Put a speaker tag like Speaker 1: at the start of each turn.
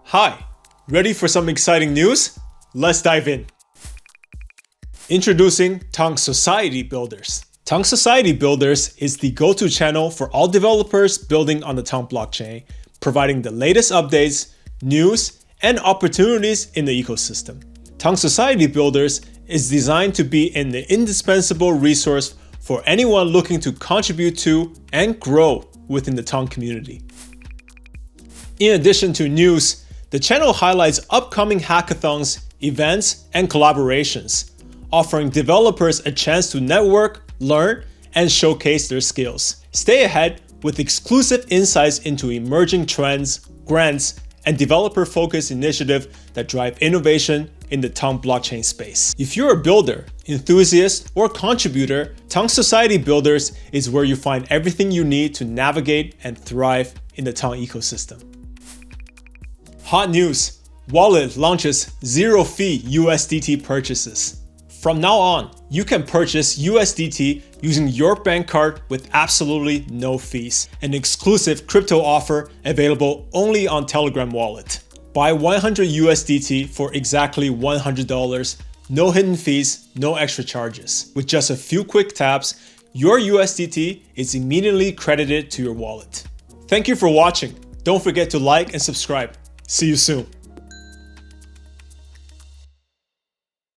Speaker 1: Hi, ready for some exciting news? Let's dive in. Introducing Tong Society Builders. Tong Society Builders is the go-to channel for all developers building on the Tong blockchain, providing the latest updates, news, and opportunities in the ecosystem. Tong Society Builders is designed to be an indispensable resource for anyone looking to contribute to and grow within the Tong community. In addition to news, the channel highlights upcoming hackathons, events, and collaborations, offering developers a chance to network, learn, and showcase their skills. Stay ahead with exclusive insights into emerging trends, grants, and developer-focused initiatives that drive innovation in the Tong blockchain space. If you're a builder, enthusiast, or contributor, Tong Society Builders is where you find everything you need to navigate and thrive in the Tong ecosystem. Hot news! Wallet launches zero-fee USDT purchases. From now on, you can purchase USDT using your bank card with absolutely no fees. An exclusive crypto offer available only on Telegram Wallet. Buy 100 USDT for exactly $100, no hidden fees, no extra charges. With just a few quick taps, your USDT is immediately credited to your wallet. Thank you for watching. Don't forget to like and subscribe. See you soon.